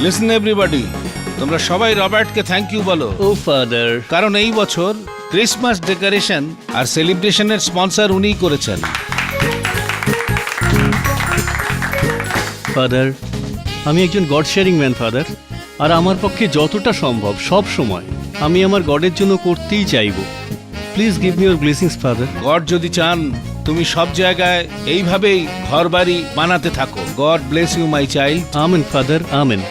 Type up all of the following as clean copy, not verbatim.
Listen everybody, তোমরা সবাই রবার্টকে thank you বলো। ও ফাদার, কারণ এই বছর ক্রিসমাস ডেকোরেশন আর সেলিব্রেশনের স্পন্সর উনিই করেছেন। ফাদার, আমি একজন গড শেয়ারিং ম্যান ফাদার, আর আমার পক্ষে যতটা সম্ভব সব সময় আমি আমার গডের জন্য করতেই চাইব। Please give me your blessings father. God যদি চান তুমি সব জায়গায় এইভাবেই ঘরবাড়ি বানাতে থাকো। God bless you my child. Amen father, amen.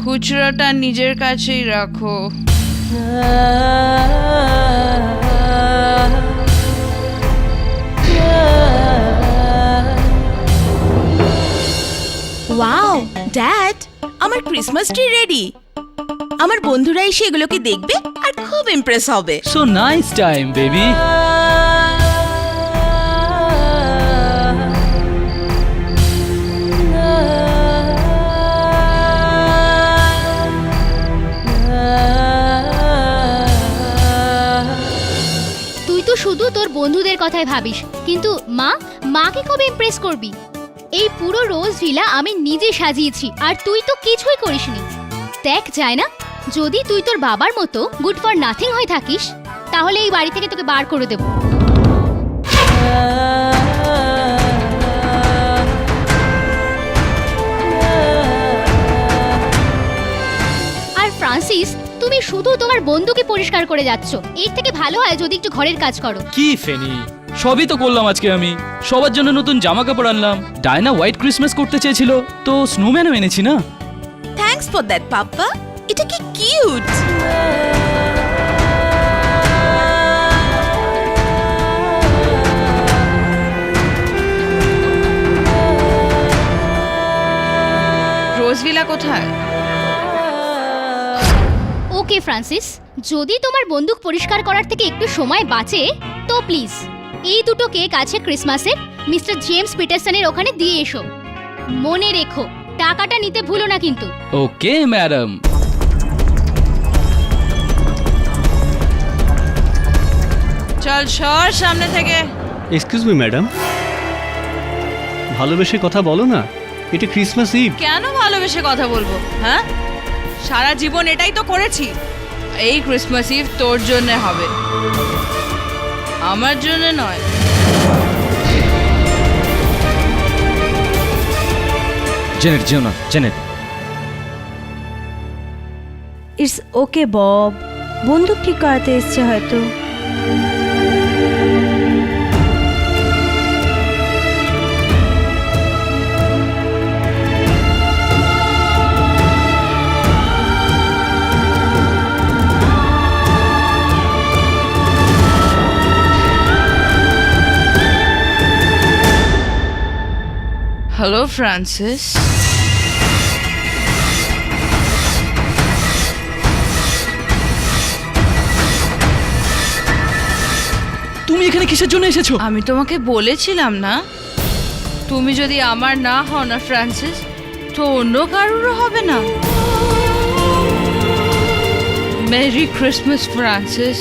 খুচরোটা নিজের কাছেই রাখো। ওয়াও ড্যাড, আমার ক্রিসমাস ট্রি রেডি। আমার বন্ধুরা এসে এগুলোকে দেখবে আর খুব ইমপ্রেস হবে। So nice time, baby. তুই তো শুধু তোর বন্ধুদের কথাই ভাবিস, কিন্তু মাকে কবে ইমপ্রেস করবি? এই পুরো রোজ ভিলা আমি নিজে সাজিয়েছি, আর তুই তো কিছুই করিসনি। দেখ যায় না, যদি তুই তোর বাবার মতো গুড ফর নাথিং হয়ে থাকিস, তাহলে এই বাড়ি থেকে তোকে বার করে দেব। আর ফ্রান্সিস, তুমি শুধু তোমার বন্ধুকে পরিষ্কার করে যাচ্ছ। এর থেকে ভালো হয় যদি একটু ঘরের কাজ করো। কি ফেনি, সবই তো করলাম আজকে। আমি সবার জন্য নতুন জামা কাপড় আনলাম। ডায়না হোয়াইট ক্রিসমাস করতে চেয়েছিল, তো স্নোম্যানও এনেছি না। থ্যাঙ্কস ফর দ্যাট পাপা। এটা কি কিউট। রোজভিলা কোথায়? ওকে ফ্রান্সিস, যদি তোমার বন্দুক পরিষ্কার করার থেকে একটু সময় বাঁচে তো প্লিজ এই দুটো কেক আছে ক্রিসমাসের, মিস্টার জেমস পিটারসনের ওখানে দিয়ে এসো। মনে রেখো, টাকাটা নিতে ভুলো না কিন্তু। Okay madam. চল সর সামনে থেকে। এক্সকিউজ মি ম্যাডাম, ভালোবেসে কথা বলো না, এটা ক্রিসমাস ইভ। কেন ভালোবেসে কথা বলবো? হ্যাঁ, সারা জীবন এটাই তো করেছি। এই ক্রিসমাস ইভ তোর জন্য হবে, আমার জন্য নয়। জেনেট, যেও না জেনেট। ইটস ওকে বব, বন্দুক ঠিক করাতে এসছে হয়তো। Hello Francis. তুমি এখানে কিসের জন্য এসেছো? আমি তোমাকে বলেছিলাম না, তুমি যদি আমার না হও না ফ্রান্সিস, তো অন্য কারোরও হবে না। Merry Christmas Francis,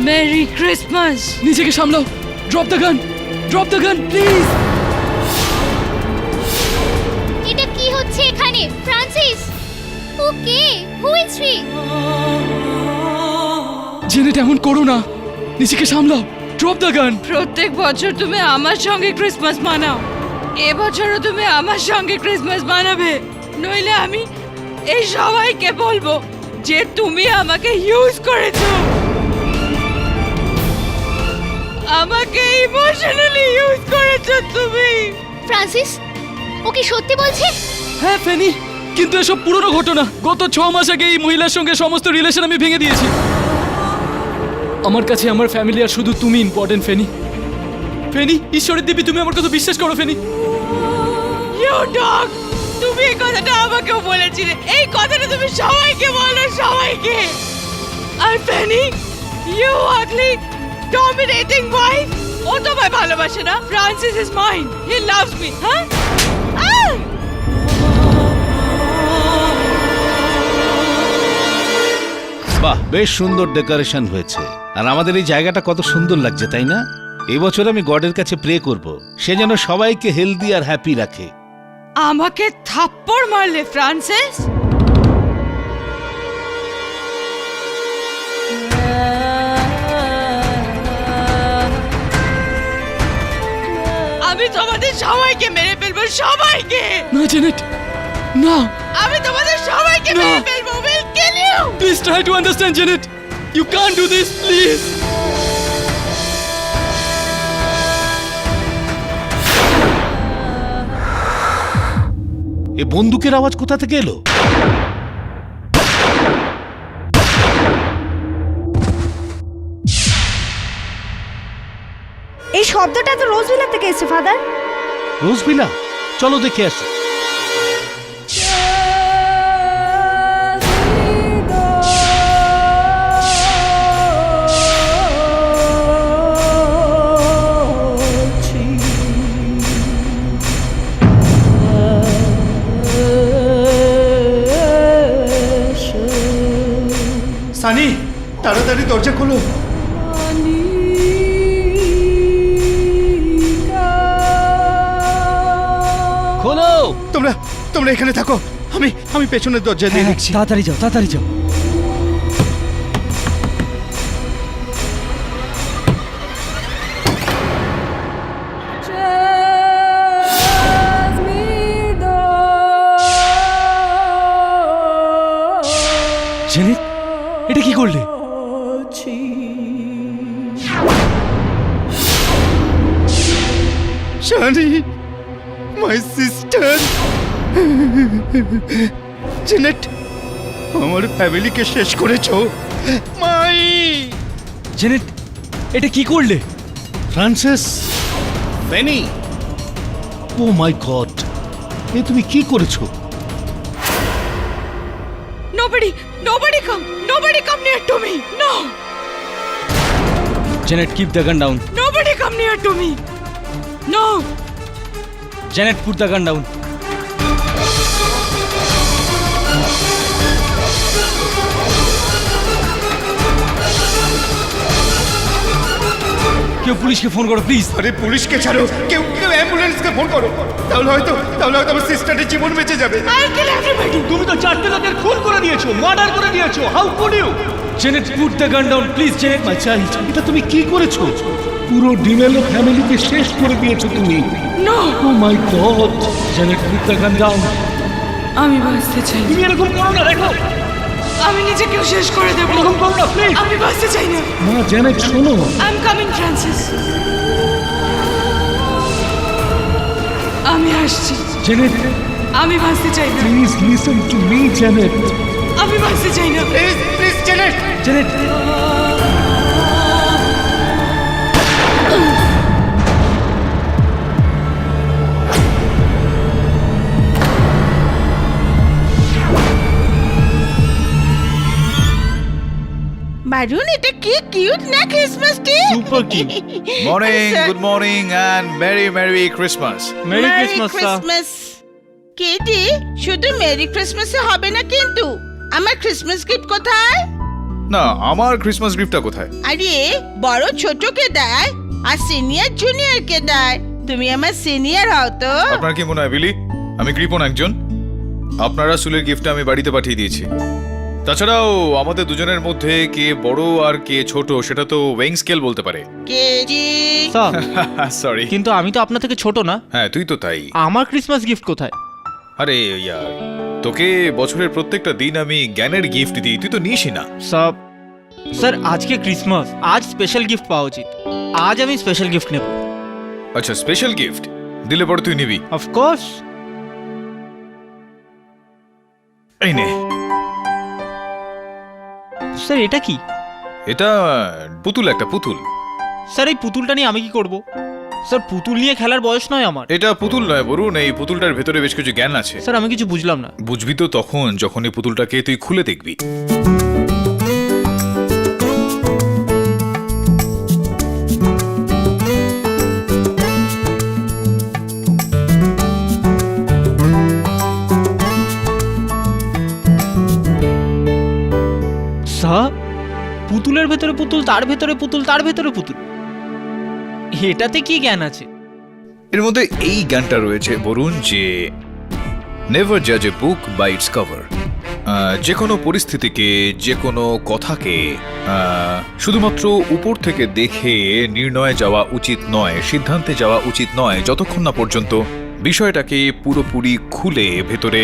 merry Christmas. নিজেকে সামলাও। Drop the gun, drop the gun please. এটা কি হচ্ছে এখানে Francis? Okay, who is he? জেনেট, এমন করো না, নিজেকে সামলাও। ড্রপ দ্য গান। প্রত্যেক বছর তুমি আমার সঙ্গে ক্রিসমাস মানাও, এবছরও তুমি আমার সঙ্গে ক্রিসমাস মানাবে, নইলে আমি এই সবাইকে বলবো যে তুমি আমাকে ইউজ করেছো, আমাকে ইমোশনালি ইউজ করেছো তুমি। ফ্রান্সিস, ও কি সত্যি বলছে? হ্যাঁ ফেনি, কিন্তু এসব পুরনো ঘটনা। গত 6 মাস আগে এই মহিলার সঙ্গে সমস্ত রিলেশন আমি ভেঙে দিয়েছি। আমার কাছে আমার ফ্যামিলি আর শুধু তুমি ইম্পর্টেন্ট ফেনি। ফেনি, ঈশ্বরের দেবী, তুমি আমার কথা বিশ্বাস করো ফেনি। ইউ ডগ, তুমি এই কথাটা আমাকেও বলেছিলে। এই কথাটা তুমি সবাইকে বলো, সবাইকে। আর Fanny, you ugly dominating wife, ও তোমায় ভালোবাসে না। Francis is mine, he loves me. হ্যাঁ, বাহ, বেশ সুন্দর ডেকোরেশন হয়েছে। আর আমাদের এই জায়গাটা কত সুন্দর লাগছে, তাই না? এবছর আমি গডের কাছে প্রে করব সে যেন সবাইকে হেলদি আর হ্যাপি রাখে। আমাকে থাপ্পড় মারলে ফ্রান্সিস? আমি তোমাদের সবাইকে মেরে ফেলবো, সবাইকে। না জেনেট, না। আমি তোমাদের সবাইকে মেরে ফেলবো। We'll kill you. Please try to understand, Janet. You can't do this, please. এ বন্দুকের আওয়াজ কোথা থেকে এলো? এই শব্দটা তো রোজভিলা থেকে এসেছে ফাদার। রোজভিলা, চলো দেখে আসি। সানি, তাড়াতাড়ি দরজা খোলো। খোলো। তোমরা তোমরা এখানে থাকো, আমি পেছনের দরজা দিয়ে দেখছি। তাড়াতাড়ি যাও, তাড়াতাড়ি যাও। জেনেট, এটা কি করলে? Sunny, my sister. জেনেট, আমার ফ্যামিলিকে শেষ করেছো। মাই জেনেট, এটা কি করলে? Francis, Feni, O my god, এ তুমি কি করেছো? Nobody come near to me. No. Janet, keep the gun down. Nobody come near to me. No. Janet, put the gun down. কেউ পুলিশকে ফোন করো প্লিজ। আরে পুলিশকে ছাড়ো, কেউ অ্যাম্বুলেন্সকে ফোন করো। তাহলে হয়তো আমার সিস্টারের জীবন বেঁচে যাবে। I'll kill everybody. তুমি তো 4টে লোকের খুন করে দিয়েছো, মার্ডার করে দিয়েছো। How could you? Janet, put the gun down please. Janet, my child, এটা তুমি কি করেছো? পুরো ডিমেলো ফ্যামিলিকে শেষ করে দিয়েছো তুমি। No. Oh my God. Janet, put the gun down. আমি বাঁচতে চাই। তুমি এরকম করো না, দেখো। আমি নিজেকেও শেষ করে দেব। এরকম করো না প্লিজ। আমি বাঁচতে চাই না। মা জেনেট, শোনো। I'm coming, Francis. আমি আসছি। জেনেট, আমি বাঁচতে চাই না। Please listen to me জেনেট। আমি বাঁচতে চাই না। প্লিজ জেনেট। জেনেট, বারুন, এটা কি কিউট না Christmas tree? Super cute. Morning, good morning, and Merry Christmas. Merry Christmas sir. Christmas. Katie, শুধু মেরি ক্রিসমাসে হবে না কিন্তু। আমার ক্রিসমাস গিফট কোথায়? না, আমার ক্রিসমাস গিফটটা কোথায়? আরে বড় ছোটকে দেয় আর সিনিয়র জুনিয়রকে দেয়। তুমি আমার সিনিয়র হও তো। আপনার কি মনে হয় বিলি আমি কৃপণ একজন? আপনারা সুলের গিফটটা আমি বাড়িতে পাঠিয়ে দিয়েছি। তাছাড়াও আমাদের দুজনের মধ্যে কে বড় আর কে ছোট সেটা তো ওয়েইং স্কেল বলতে পারে। কেজি, স্যার, সরি, কিন্তু আমি তো আপনার থেকে ছোট না। হ্যাঁ তুই তো তাই। আমার ক্রিসমাস গিফট কোথায়? আরে ইয়ার, তোকে বছরের প্রত্যেকটা দিন আমি জ্ঞানের গিফট দিই, তুই তো নিসই না। স্যার আজকে ক্রিসমাস, আজ স্পেশাল গিফট পাওয়া উচিত। আজ আমি স্পেশাল গিফট নেব। আচ্ছা, স্পেশাল গিফট দিলে পরে তুই নিবি? অফকোর্স। এই নে। স্যার এটা কি? এটা পুতুল, একটা পুতুল। স্যার এই পুতুলটা নিয়ে আমি কি করব? স্যার পুতুল নিয়ে খেলার বয়স নয় আমার। এটা পুতুল নয় বরুণ, এই পুতুলটার ভেতরে বেশ কিছু জ্ঞান আছে। স্যার আমি কিছু বুঝলাম না। বুঝবি তো তখন যখন এই পুতুলটাকে তুই খুলে দেখবি। স্যার পুতুলের ভেতরে পুতুল, তার ভেতরে পুতুল, তার ভেতরে পুতুল। এটাতে কি জ্ঞান আছে? এর মধ্যে এই গানটা রয়েছে বরুণ যে নেভার জাজ এ বুক বাই ইটস কভার। যে কোনো পরিস্থিতিকে, যে কোনো কথাকে শুধুমাত্র উপর থেকে দেখে নির্ণয়ে যাওয়া উচিত নয়, সিদ্ধান্তে যাওয়া উচিত নয়, যতক্ষণ না পর্যন্ত বিষয়টাকে পুরোপুরি খুলে ভেতরে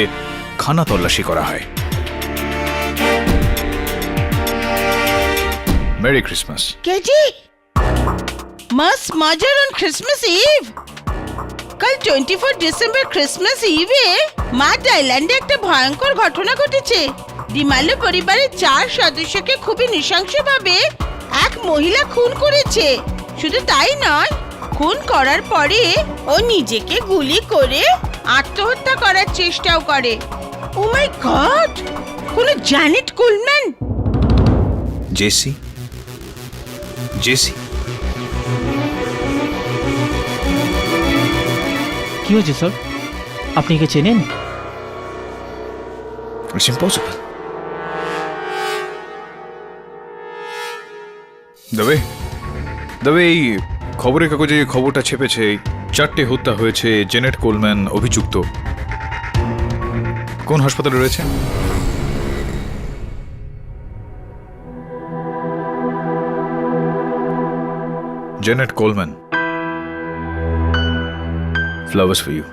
খানা তল্লাশি করা হয়। Merry Christmas. কেজি मस्त मजा ऑन क्रिसमस इव। কাল 24 ডিসেম্বর ক্রিসমাস ইভে মাড আইল্যান্ডে একটা ভয়ঙ্কর ঘটনা ঘটেছে। ডিমালো পরিবারের 4 সদস্যকে খুবই নৃশংসভাবে এক মহিলা খুন করেছে। শুধু তাই নয়, খুন করার পরে ও নিজেকে গুলি করে আত্মহত্যা করার চেষ্টাও করে। ও মাই গড! কোন জ্যানেট কুলম্যান? জেসি? জেসি? কি হয়েছে স্যার? আপনি কি চেনেন? It's impossible. তবে এই খবরের কাগজে খবরটা ছেপেছে 4টে হত্যা হয়েছে, জেনেট কোলম্যান অভিযুক্ত। কোন হাসপাতালে রয়েছে? জেনেট কোলম্যান, ফ্লাওয়ার্স ফর ইউ।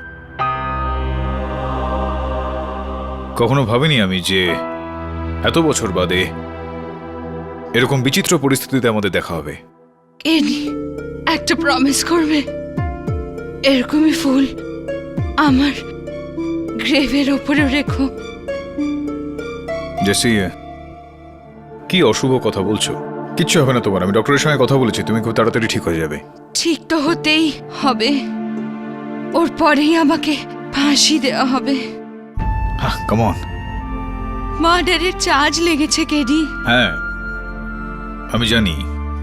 কখনো ভাবিনি আমি যে এত বছর বাদে এরকম বিচিত্র পরিস্থিতিতে আমাদের দেখা হবে। কেনি, একটা প্রমিস করবে এরকমই ফুল আমার গ্রেভের ওপরে রেখো। জেসি, কি অশুভ কথা বলছো? কিচ্ছু হবে না তোমার। আমি ডক্টরের সঙ্গে কথা বলেছি, তুমি খুব তাড়াতাড়ি ঠিক হয়ে যাবে। ঠিক তো হতেই হবে, ওর পরেই আমাকে ফাঁসি দেওয়া হবে। Come on. মার্ডারের চার্জ লেগেছে কেডি। হ্যাঁ আমি জানি,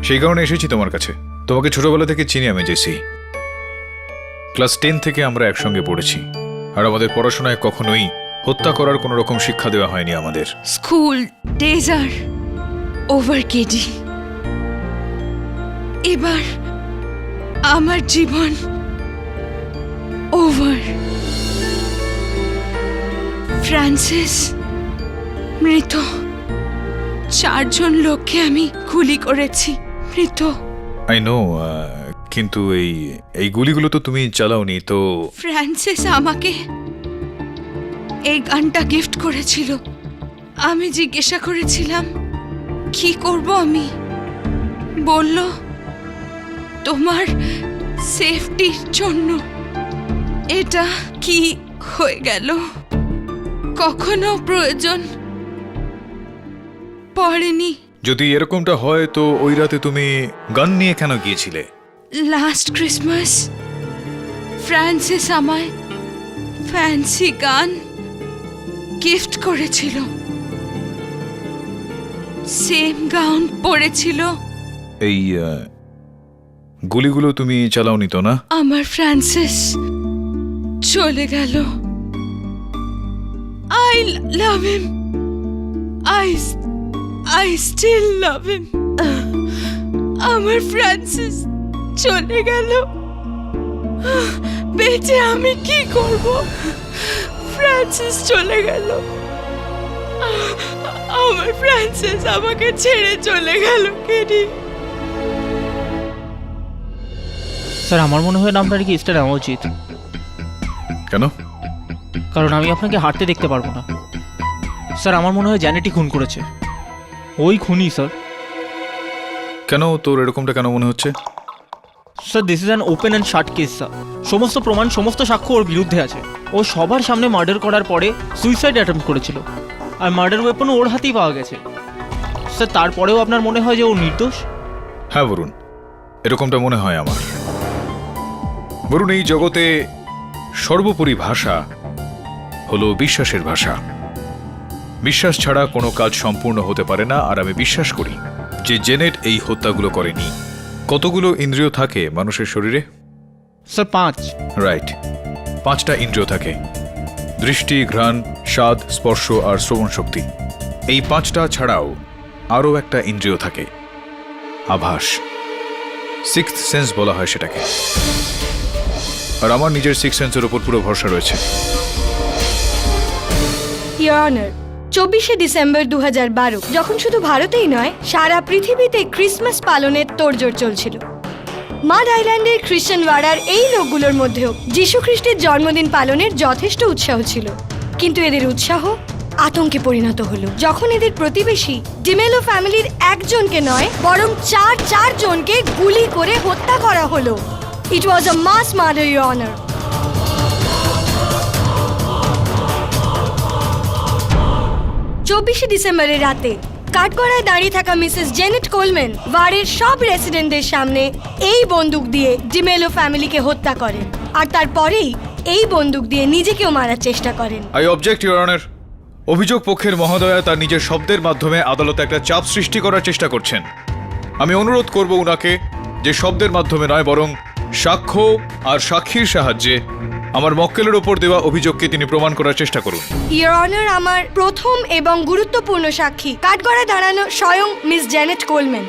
সেই কারণে এসেছি তোমার কাছে। তোমাকে ছোটবেলা থেকে চিনি আমি জেসি। ক্লাস 10 থেকে আমরা একসঙ্গে পড়েছি, আর আমাদের পড়াশোনায় কখনোই হত্যা করার কোনো রকম শিক্ষা দেওয়া হয়নি আমাদের। স্কুল ডেজ আর ওভার কেডি। এবার আমার জীবন ওভার। ফ্রান্সিস মৃত। 4 জন লোককে আমি গুলি করেছি, মৃত। আই নো, কিন্তু এই গুলিগুলো তো তুমি চালাওনি তো। ফ্রান্সিস আমাকে এই গানটা গিফট করেছিল। আমি জিজ্ঞাসা করেছিলাম কি করব আমি। বলল তোমার সেফটির জন্য। এটা কি হয়ে গেল, কখনো প্রয়োজন পড়েনি। যদি এরকমটা হয় তো ওই রাতে তুমি গান নিয়ে কেন গিয়েছিলে? লাস্ট ক্রিসমাস ফ্রান্সিস আমায় ফ্যান্সি গান গিফট করেছিল। সেম গাউন পরেছিল। এই গুলিগুলো তুমি চালাওনি তো না? আমার ফ্রান্সিস চলে গেল। I love him, I still love him. আমার ফ্রান্সিস চলে গেল, বেঁচে আমি কি করব? ফ্রান্সিস চলে গেল, আমার ফ্রান্সিস আমাকে ছেড়ে চলে গেল। কেডি, স্যার আমার মনে হয় আপনার কেসটা নেওয়া উচিত। কেন? কারণ আমি আপনাকে হাঁটতে দেখতে পারবো না। স্যার আমার মনে হয় জ্যানেটই খুন করেছে। ওই খুনি স্যার। কেন তোর এরকমটা কেন মনে হচ্ছে? Sir this is an open and shirt case sir. সমস্ত প্রমাণ, সমস্ত সাক্ষ্য ওর বিরুদ্ধে আছে। ও সবার সামনে মার্ডার করার পরে সুইসাইড অ্যাটেম্প করেছিল, আর মার্ডার ওয়েপনও ওর হাতেই পাওয়া গেছে। স্যার তারপরেও আপনার মনে হয় যে ও নির্দোষ? হ্যাঁ বরুণ, এরকমটা মনে হয় আমার। বরুণ, এই জগতে সর্বোপরি ভাষা হলো বিশ্বাসের ভাষা। বিশ্বাস ছাড়া কোনো কাজ সম্পূর্ণ হতে পারে না। আর আমি বিশ্বাস করি যে জেনেট এই হত্যাগুলো করেনি। কতগুলো ইন্দ্রিয় থাকে মানুষের শরীরে? স্যার 5। রাইট, 5টা ইন্দ্রিয় থাকে: দৃষ্টি, ঘ্রাণ, স্বাদ, স্পর্শ আর শ্রবণ শক্তি। এই 5টা ছাড়াও আরও একটা ইন্দ্রিয় থাকে, আভাস, সিক্সথ সেন্স বলা হয় সেটাকে, আর আমার নিজের সিক্স সেন্সের উপর পুরো ভরসা রয়েছে। ইয়োর অনার, 24শে ডিসেম্বর 2012 যখন শুধু ভারতেই নয় সারা পৃথিবীতে ক্রিসমাস পালনের তোড়জোড় চলছিল, মাড আইল্যান্ডের খ্রিস্টানওয়াড়ার এই লোকগুলোর মধ্যেও যীশু খ্রিস্টের জন্মদিন পালনের যথেষ্ট উৎসাহ ছিল। কিন্তু এদের উৎসাহ আতঙ্কে পরিণত হলো যখন এদের প্রতিবেশী ডিমেলো ফ্যামিলির একজনকে নয় বরং চারজনকে গুলি করে হত্যা করা হলো। ইট was a mass murder, your honour. চব্বিশে ডিসেম্বরের রাতে কাঠগড়ায় দাঁড়িয়ে থাকা মিসেস জেনেট কোলম্যান ওয়ার্ডের সব রেসিডেন্টদের সামনে এই বন্দুক দিয়ে ডিমেলো ফ্যামিলিকে হত্যা করেন, আর তারপরেই এই বন্দুক দিয়ে নিজেকেও মারার চেষ্টা করেন। I object your honour. অভিযোগ পক্ষের মহোদয়া তার নিজের শব্দের মাধ্যমে আদালতে একটা চাপ সৃষ্টি করার চেষ্টা করছেন। আমি অনুরোধ করব উনাকে যে শব্দের মাধ্যমে নয় বরং সাক্ষ্য আর সাক্ষীর সাহায্যে আমার মক্কেলের ওপর দেওয়া অভিযোগকে তিনি প্রমাণ করার চেষ্টা করুন। ইয়োর অনার, আমার প্রথম এবং গুরুত্বপূর্ণ সাক্ষী কাঠগড়ায় দাঁড়ানো স্বয়ং মিস জেনেট কোলম্যান।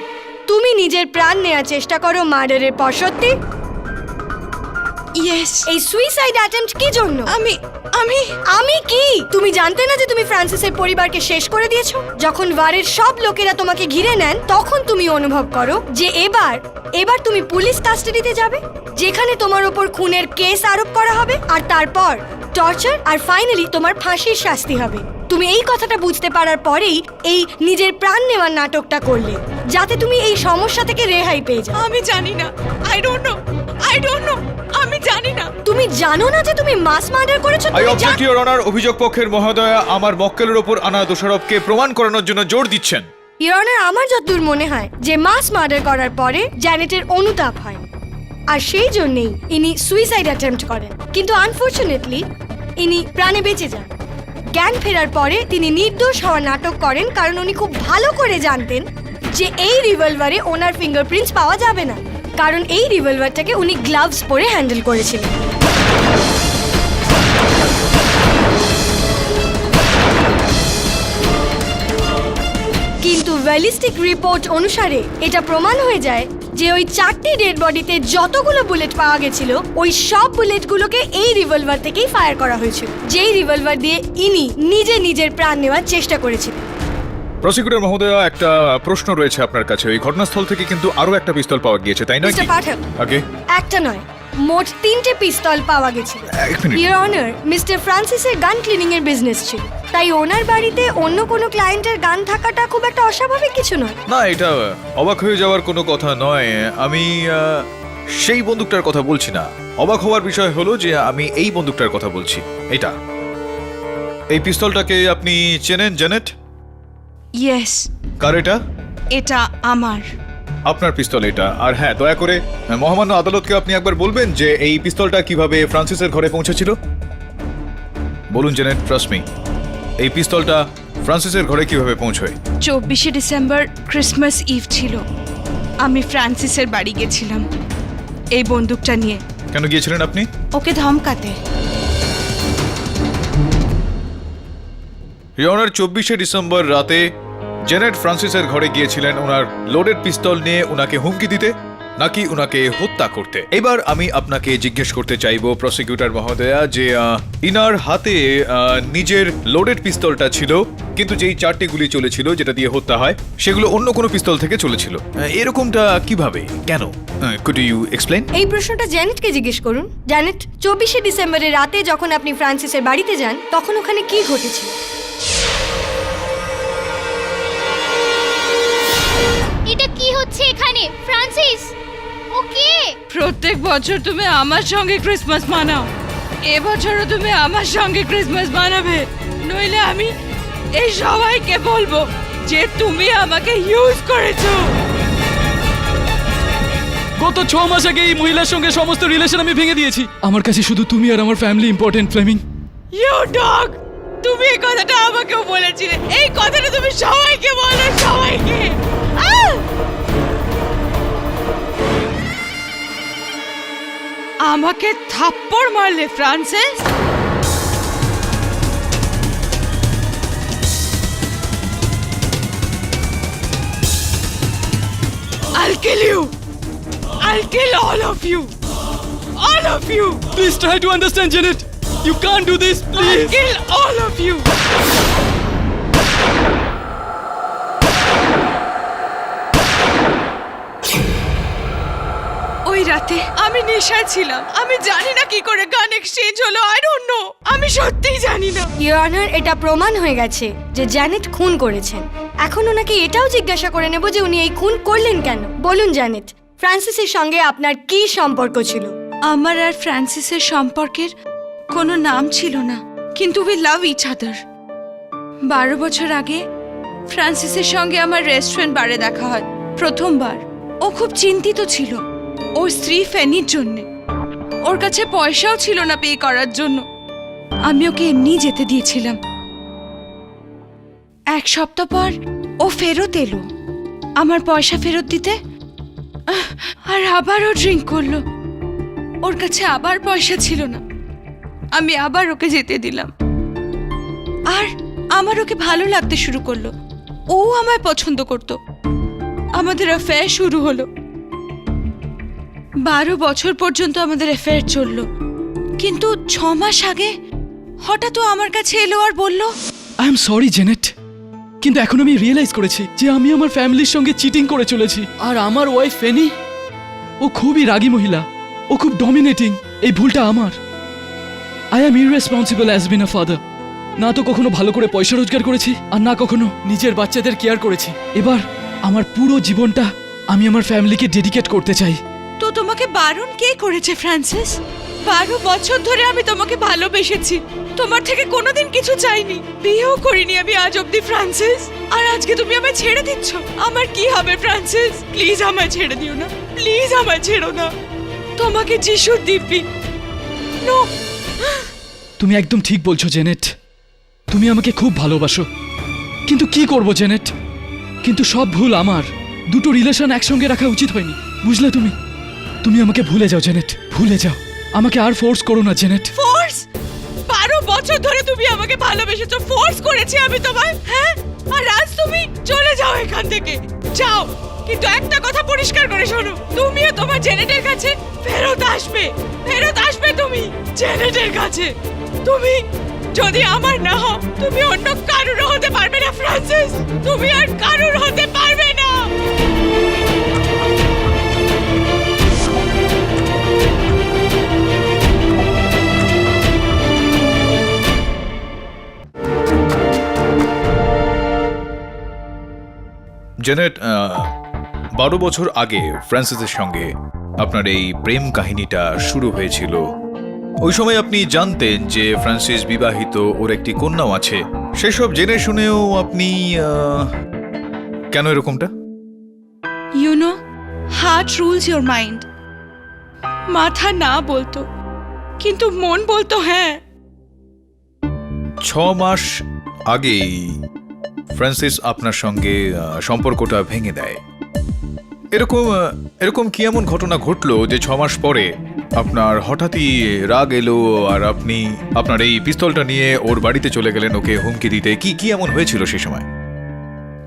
তুমি নিজের প্রাণ নেওয়ার চেষ্টা করো মার্ডারের পর, সত্যি? ইয়েস। এই সুইসাইড অ্যাটেম্পট কি জন্য? আমি কি? তুমি জানতে না যে তুমি ফ্রান্সিসের পরিবারকে শেষ করে দিয়েছো? যখন ওয়ারের সব লোকেরা তোমাকে ঘিরে নেন তখন তুমি অনুভব করো যে এবার তুমি পুলিশ কাস্টাডিতে যাবে, যেখানে তোমার উপর খুনের কেস আরোপ করা হবে, আর তারপর টর্চার, আর ফাইনালি তোমার ফাঁসির শাস্তি হবে। তুমি এই কথাটা বুঝতে পারার পরেই এই নিজের প্রাণ নেওয়ার নাটকটা করলে, যাতে তুমি এই সমস্যা থেকে রেহাই পেয়ে যাও। আমি জানি না। I don't no. আমি জানি না। তুমি জানো না যে তুমি মাস মার্ডার করেছো? I object your honour. অভিযোগ পক্ষের মহোদয়া আমার মক্কেলের ওপর আনা দোষারোপকে প্রমাণ করানোর জন্য জোর দিচ্ছেন। ইয়োর অনার, আমার যতদূর মনে হয় যে মাস মার্ডার করার পরে জ্যানেটের অনুতাপ হয়, আর সেই জন্যেই ইনি সুইসাইড অ্যাটেম্পট করেন। কিন্তু আনফরচুনেটলি ইনি প্রাণে বেঁচে যান। জ্ঞান ফেরার পরে তিনি নির্দোষ হওয়ার নাটক করেন, কারণ উনি খুব ভালো করে জানতেন যে এই রিভলভারে ওনার ফিঙ্গারপ্রিন্টস পাওয়া যাবে না, কারণ এই রিভলভারটাকে উনি গ্লাভস পরে হ্যান্ডেল করেছিলেন। কিন্তু ব্যালিস্টিক রিপোর্ট অনুসারে এটা প্রমাণ হয়ে যায় যে ওই 4টি ডেড বডিতে যতগুলো বুলেট পাওয়া গেছিল ওই সব বুলেটগুলোকে এই রিভলভার থেকেই ফায়ার করা হয়েছিল, যেই রিভলভার দিয়ে ইনি নিজের প্রাণ নেওয়ার চেষ্টা করেছিলেন। প্রসিকিউটর মহোদয়া, একটা প্রশ্ন রয়েছে আপনার কাছে। ওই ঘটনাস্থল থেকে কিন্তু আরো একটা পিস্তল পাওয়া গিয়েছে, তাই নয় কি? মিস্টার পাঠক, আগে একটা নয়, মোট 3টে পিস্তল পাওয়া গেছিল। এক মিনিট। ইয়োর অনার, মিস্টার ফ্রান্সিসের গান ক্লিনিং এর বিজনেস ছিল, তাই ওনার বাড়িতে অন্য কোনো ক্লায়েন্টের গান থাকাটা খুব একটা অস্বাভাবিক কিছু নয়। না, এটা অবাক হয়ে যাওয়ার কোনো কথা নয়। আমি সেই বন্দুকটার কথা বলছি না। অবাক হওয়ার বিষয় হলো যে আমি এই বন্দুকটার কথা বলছি। এটা, এই পিস্তলটাকে আপনি চেনেন জেনেট? ইয়েস। কার এটা? এটা আমার। আপনার পিস্তল এটা। আর হ্যাঁ, দয়া করে মহামান্য আদালতকে আপনি একবার বলবেন যে এই পিস্তলটা কিভাবে ফ্রান্সিসের ঘরে পৌঁছেছিল। বলুন জেনেট, ট্রাস্ট মি, এই পিস্তলটা ফ্রান্সিসের ঘরে কিভাবে পৌঁছয়? 24শে ডিসেম্বর ক্রিসমাস ইভ ছিল। আমি ফ্রান্সিসের বাড়ি গেছিলাম এই বন্দুকটা নিয়ে। কেন গিয়েছিলেন আপনি? ওকে ধমকাতে। রিওনার 24শে ডিসেম্বর রাতে জেনেট ফ্রান্সিসের ঘরে গিয়েছিলেন ওনার লোডেড পিস্তল নিয়ে ওনাকে হুমকি দিতে, নাকি ওনাকে হত্যা করতে? এবার আমি আপনাকে জিজ্ঞেস করতে চাইবো প্রসিকিউটর মহোদয়া যে ইনার হাতে নিজের লোডেড পিস্তলটা ছিল, কিন্তু যেই 4টি গুলি চলেছিল যেটা দিয়ে হত্যা হয় সেগুলো অন্য কোনো পিস্তল থেকে চলেছিল। এরকমটা কিভাবে, কেন? Could you explain? এই প্রশ্নটা জ্যানেটকে জিজ্ঞেস করুন। জ্যানেট, 24শে ডিসেম্বরের রাতে যখন আপনি ফ্রান্সিসের বাড়িতে যান তখন ওখানে কি ঘটেছিল? এটা কি হচ্ছে এখানে? ফ্রান্সিস, ওকে? প্রত্যেক বছর তুমি আমার সঙ্গে ক্রিসমাস মানাও, এবছরও তুমি আমার সঙ্গে ক্রিসমাস মানাবে, নইলে আমি এই সবাইকে বলবো যে তুমি আমাকে ইউজ করেছো। গত 6 মাস আগে এই মহিলার সঙ্গে সমস্ত রিলেশন আমি ভেঙে দিয়েছি। আমার কাছে শুধু তুমি আর আমার family important, Fleming. You dog, তুমি এই কথাটা আমাকেও বলেছিলে। এই কথাটা তুমি সবাইকে বলো, সবাইকে। আমাকে থাপ্পড় মারলে Francis? I'll kill you. all of you. All of you. Please try to understand, Janet. You can't do this, I'll please. kill all of you. ওই রাতে আমি নেশায় ছিলাম। আমি জানি না কি করে গান এক্সচেঞ্জ হলো। I don't no. আমি সত্যিই জানি না। ইওর অনার, এটা প্রমাণ হয়ে গেছে যে জ্যানেট খুন করেছেন। এখন ওনাকে এটাও জিজ্ঞাসা করে নেব যে উনি এই খুন করলেন কেন। বলুন জ্যানেট, ফ্রান্সিসের সঙ্গে আপনার কি সম্পর্ক ছিল? আমার আর ফ্রান্সিসের সম্পর্কের কোনো নাম ছিল না, কিন্তু উই লাভ ইচ আদার। 12 বছর আগে ফ্রান্সিসের সঙ্গে আমার রেস্টুরেন্ট বারে দেখা হয় প্রথমবার। ও খুব চিন্তিত ছিল ওর স্ত্রী ফেনির জন্যে। ওর কাছে পয়সাও ছিল না পে করার জন্য। আমি ওকে এমনি যেতে দিয়েছিলাম। 1 সপ্তাহ পর ও ফেরত এলো আমার পয়সা ফেরত দিতে, আর আবারও ড্রিঙ্ক করলো। ওর কাছে আবার পয়সা ছিল না। আমি আবার ওকে যেতে দিলাম, আর আমার ওকে ভালো লাগতে শুরু করলো। ও আমায় পছন্দ করত। আমাদের অ্যাফেয়ার শুরু হলো। 12 বছর পর্যন্ত আমাদের অ্যাফেয়ার চললো, কিন্তু 6 মাস আগে হঠাৎ ও আমার কাছে এলো আর বলল, আই এম সরি জেনেট, কিন্তু এখন আমি রিয়েলাইজ করেছি যে আমি আমার ফ্যামিলির সঙ্গে চিটিং করে চলেছি। আর আমার ওয়াইফ ফেনি, ও খুবই রাগী মহিলা, ও খুব ডমিনেটিং। এই ভুলটা আমার। I am irresponsible as been a father. না তো কখনো ভালো করে পয়সা রোজগার করেছি, আর না কখনো নিজের বাচ্চাদের কেয়ার করেছি। এবার আমার পুরো জীবনটা আমি আমার ফ্যামিলিকে ডেডিকেট করতে চাই। তো তোমাকে বারণ কে করেছে ফ্রান্সিস? 12 বছর ধরে আমি তোমাকে ভালোবেসেছি, তোমার থেকে কোনোদিন কিছু চাইনি, বিয়েও করিনি আমি আজ অব্দি ফ্রান্সিস। আর আজকে তুমি আমায় ছেড়ে দিচ্ছ। আমার কি হবে ফ্রান্সিস? প্লিজ আমায় ছেড়ে দিও না, প্লিজ আমায় ছেড়ো না। তোমাকে যিশুর দিব্যি। নো। তুমি একদম ঠিক বলছো জেনেট, তুমি আমাকে খুব ভালোবাসো। কিন্তু কি করব জেনেট, কিন্তু সব ভুল আমার। দুটো রিলেশন একসঙ্গে রাখা উচিত হয়নি, বুঝলে তুমি? তুমি আমাকে ভুলে যাও জেনেট, ভুলে যাও। আমাকে আর ফোর্স করো না জেনেট। ফোর্স? 12 বছর ধরে তুমি আমাকে ভালোবেসেছো, ফোর্স করেছি আমি তোমায়? হ্যাঁ, আর আজ তুমি চলে যাও এখান থেকে, যাও। কিন্তু একটা কথা পরিষ্কার করে শোনো, তুমিও তোমার জেনেটের কাছে ফেরত আসবে, ফেরত আসবে তুমি জেনেটের কাছে। তুমি যদি আমার না হও, তুমি অন্য কারুর হতে পারবে না ফ্রান্সিস, তুমি আর কারুর হতে পারবে না। জেনেট, 12 বছর আগে ফ্রান্সিসের সঙ্গে আপনার এই প্রেম কাহিনীটা শুরু হয়েছিল। ওই সময় আপনি জানতেন যে ফ্রান্সিস বিবাহিত, ওর একটি কন্যাও আছে। সেসব জেনে শুনেও আপনি কেন এরকমটা? You know, heart rules your mind. মাথা না বলতো, কিন্তু মন বলতো হ্যাঁ। 6 মাস আগেই ফ্রান্সিস আপনার সঙ্গে সম্পর্কটা ভেঙে দেয়। এরকম কি এমন ঘটনা ঘটলো যে 6 মাস পরে আপনার হঠাৎই রাগ এলো আর আপনি আপনার এই পিস্তলটা নিয়ে ওর বাড়িতে চলে গেলেন ওকে হুমকি দিতে? কি এমন হয়েছিল সেই সময়?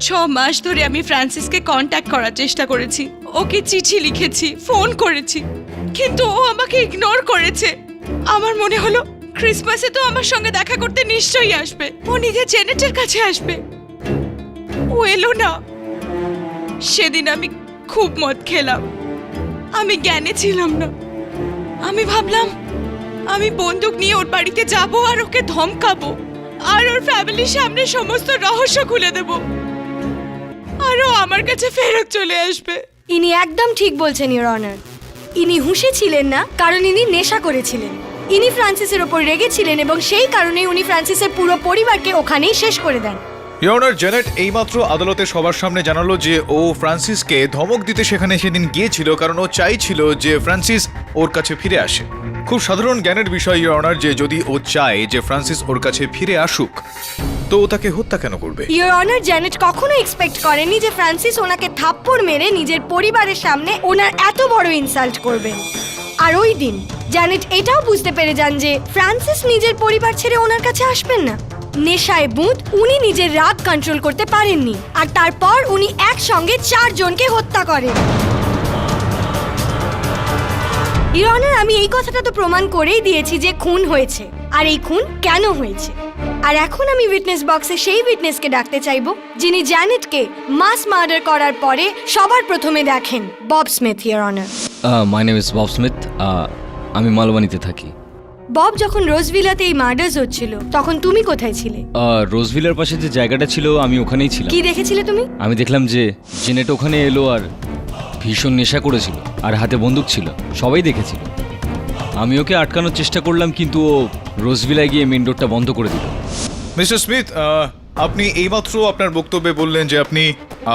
6 মাস ধরে আমি ফ্রান্সিসকে কন্ট্যাক্ট করার চেষ্টা করেছি, ওকে চিঠি লিখেছি, ফোন করেছি, কিন্তু ও আমাকে ইগনোর করেছে। আমার মনে হলো ক্রিসমাসে তো আমার সঙ্গে দেখা করতে নিশ্চয়ই আসবে, ও নিজে জেনেটের কাছে আসবে। ও এলো না। সেদিন আমি খুব মদ খেলাম, আমি জ্ঞানে ছিলাম না। আমি ভাবলাম আমি বন্দুক নিয়ে ওর বাড়িতে যাব আর ওকে ধমকাবো, আর ওর ফ্যামিলির সামনে সমস্ত রহস্য খুলে দেব, আর ও আমার কাছে ফেরত চলে আসবে। ইনি একদম ঠিক বলছেন ইওর অনার। ইনি হুঁশে ছিলেন না, কারণ ইনি নেশা করেছিলেন। ইনি ফ্রান্সিসের ওপর রেগেছিলেন এবং সেই কারণেই উনি ফ্রান্সিসের পুরো পরিবারকে ওখানেই শেষ করে দেন। ইওর অনার, জেনেট এইমাত্র আদালতে সবার সামনে জানালো যে ও ফ্রান্সিসকে ধমক দিতে সেখানে সেদিন গিয়েছিল, কারণ ও চাইছিল যে ফ্রান্সিস ওর কাছে ফিরে আসে। খুব সাধারণ জ্ঞানের বিষয় ইওর অনার, যে যদি ও চায় যে ফ্রান্সিস ওর কাছে ফিরে আসুক, তো ও তাকে হত্যা কেন করবে? ইওর অনার, জ্যানেট কখনো এক্সপেক্ট করেনি যে ফ্রান্সিস ওনাকে থাপ্পড় মেরে নিজের পরিবারের সামনে ওনার এত বড় ইনসাল্ট করবেন। আর ওই দিন জ্যানেট এটাও বুঝতে পেরে যান যে ফ্রান্সিস নিজের পরিবার ছেড়ে ওনার কাছে আসবেন না। নেশায় বুঁদ উনি নিজের রাগ কন্ট্রোল করতে পারেননি, আর তারপর উনি একসঙ্গে 4 জনকে হত্যা করেন। ইওর অনার, আমি এই কথাটা তো প্রমাণ করেই দিয়েছি যে খুন হয়েছে, আর এই খুন কেন হয়েছে। আর এখন আমি উইটনেস বক্সে সেই উইটনেসকে ডাকতে চাইবো যিনি জ্যানেটকে মাস মার্ডার করার পরে সবার প্রথমে দেখেন। Bob Smith, your honour. My name is Bob Smith. আমি মালবানিতে থাকি। বব, যখন রোজভিলাতে এই মার্ডার্স হচ্ছিল তখন তুমি কোথায় ছিলে? রোজভিলার পাশে যে জায়গাটা ছিল আমি ওখানেই ছিলাম। কি দেখেছিলে তুমি? আমি দেখলাম যে জেনেট ওখানে এলো আর ভীষণ নেশা করেছিল আর হাতে বন্দুক ছিল, সবাই দেখেছিল। আমি ওকে আটকানোর চেষ্টা করলাম কিন্তু ও রোজভিলায় গিয়ে মেন ডোরটা বন্ধ করে দিল। মিস্টার স্মিথ, আপনি এইমাত্র আপনার বক্তব্যে বললেন যে আপনি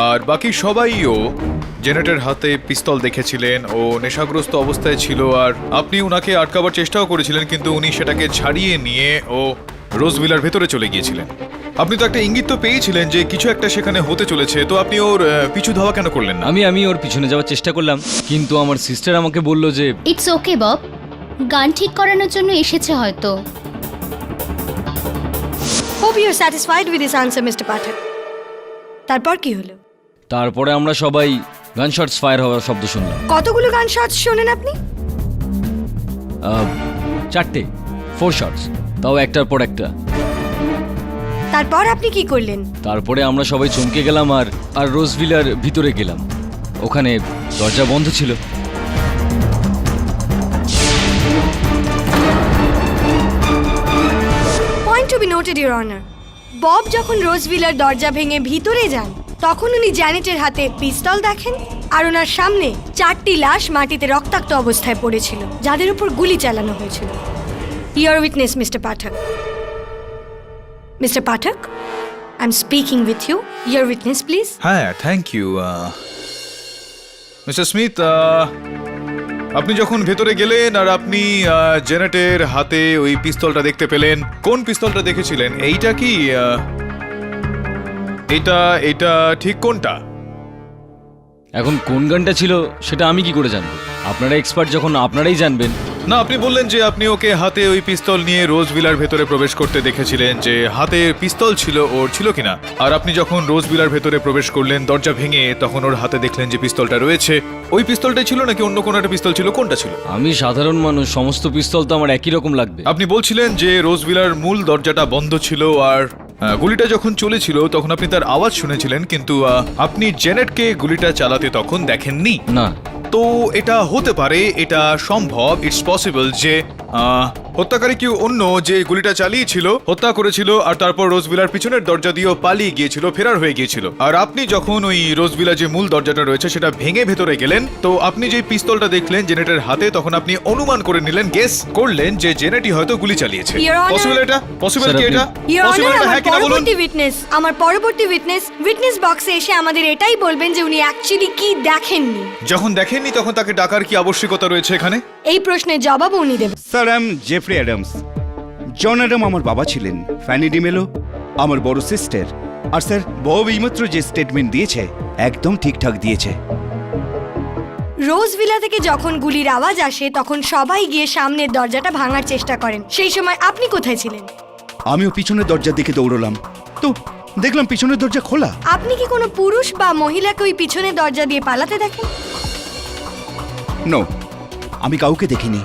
আর বাকি সবাইও জেনেটের হাতে পিস্তল দেখেছিলেন, ও নেশাগ্রস্ত অবস্থায় ছিল আর আপনি ওনাকে আটকাবার চেষ্টাও করেছিলেন, কিন্তু উনি সেটাকে ছাড়িয়ে নিয়ে ও রোজভিলার ভেতরে চলে গিয়েছিলেন। আপনি তো একটা ইঙ্গিত তো পেয়েছিলেন যে কিছু একটা সেখানে হতে চলেছে, তো আপনি ওর পিছু ধাওয়া কেন করলেন না? আমি ওর পিছনে যাওয়ার চেষ্টা করলাম কিন্তু আমার সিস্টার আমাকে বলল যে ইটস ওকে বব, গান ঠিক করানোর জন্য এসেছে হয়তো। Hope you are satisfied with this answer, mister Pathak. তারপর কি হলো? তারপরে আমরা সবাই গানশটস ফায়ার হওয়ার শব্দ শুনলাম। কতগুলো গান শটস শোনেন আপনি? 4 শটস, তাও একটার পর একটা। তারপর আপনি কি করলেন? তারপরে আমরা সবাই চমকে গেলাম আর রোজভিলার ভিতরে গেলাম। ওখানে দরজা বন্ধ ছিল। Point to be noted, your honour. Bob যখন রোজভিলার দরজা ভেঙে ভিতরে যান তখন উনি জ্যানেটের হাতে পিস্তল দেখেন আর ওনার সামনে 4টি লাশ মাটিতে রক্তাক্ত অবস্থায় পড়েছিল, যাদের উপর গুলি চালানো হয়েছিল। Your witness, mister Pathak. Mister Pathak, I am speaking with you. Your witness, please. হ্যাঁ, থ্যাংক ইউ। মিস্টার স্মিথ, আপনি যখন ভেতরে গেলেন আর আপনি জেনেটের হাতে ওই পিস্তলটা দেখতে পেলেন, কোন পিস্তলটা দেখেছিলেন? এইটা কি এটা ঠিক কোনটা? এখন কোন গানটা ছিল সেটা আমি কি করে জানবো? আপনারা এক্সপার্ট, যখন আপনারাই জানবেন। না, আপনি বললেন যে আপনি ওকে হাতে ওই পিস্তল নিয়ে রোজভিলার ভেতরে প্রবেশ করতে দেখেছিলেন, যে হাতে পিস্তল ছিল ওর, ছিল কিনা? আর আপনি যখন রোজভিলার ভেতরে প্রবেশ করলেন দরজা ভেঙে, তখন ওর হাতে দেখলেন যে পিস্তলটা রয়েছে। ওই পিস্তলটাই ছিল নাকি অন্য কোনো একটা পিস্তল ছিল? কোনটা ছিল? আমি সাধারণ মানুষ, সমস্ত পিস্তল তো আমার একই রকম লাগবে। আপনি বলছিলেন যে রোজভিলার মূল দরজাটা বন্ধ ছিল আর গুলিটা যখন চলেছিল তখন আপনি তার আওয়াজ শুনেছিলেন, কিন্তু আপনি জেনেটকে গুলিটা চালাতে তখন দেখেননি। না। তো এটা হতে পারে, এটা সম্ভব, ইটস পসিবল যে হত্যাকারী কেউ অন্য যে গুলিটা চালিয়েছিল, হত্যা করেছিল আর তারপর রোজভিলার পিছনের দরজা দিয়েও পালিয়ে গিয়েছিল, ফেরার হয়ে গিয়েছিল। আর আপনি যখন ওই রোজভিলা যে মূল দরজাটা রয়েছে সেটা ভেঙে ভেতরে গেলেন, তো আপনি যে পিস্তলটা দেখলেন জেনেটের হাতে, তখন আপনি অনুমান করে নিলেন, গেস করলেন যে জেনেটই হয়তো গুলি চালিয়েছে। Your Honor- পসিবল এটা? পসিবল Sir, কি এটা? ইওর পসিবল অনার, এটা? আমার হ্যাঁ কিনা বলুন। পরবর্তী উইটনেস বক্সে এসে আমাদের এটাই বলবেন যে উনি অ্যাকচুয়ালি কি দেখেননি। যখন দেখেননি তখন তাকে ডাকার কি আবশ্যকতা রয়েছে এখানে? এই প্রশ্নের জবাব উনি দেবেন। Sir, I am Jeffrey Adams. John Adam আমার বাবা ছিলেন, ফ্যানি ডিমেলো আমার বড় সিস্টার। আর স্যার, বব এইমাত্র যে স্টেটমেন্ট দিয়েছে একদম ঠিকঠাক দিয়েছে। রোজভিলা থেকে যখন গুলির আওয়াজ আসে তখন সবাই গিয়ে সামনের দরজাটা ভাঙার চেষ্টা করেন। সেই সময় আপনি কোথায় ছিলেন? আমিও পিছনের দরজার দিকে দৌড়লাম, তো দেখলাম পিছনের দরজা খোলা। আপনি কি কোনো পুরুষ বা মহিলাকে ওই পিছনের দরজা দিয়ে পালাতে দেখেন? নো, আমি কাউকে দেখিনি।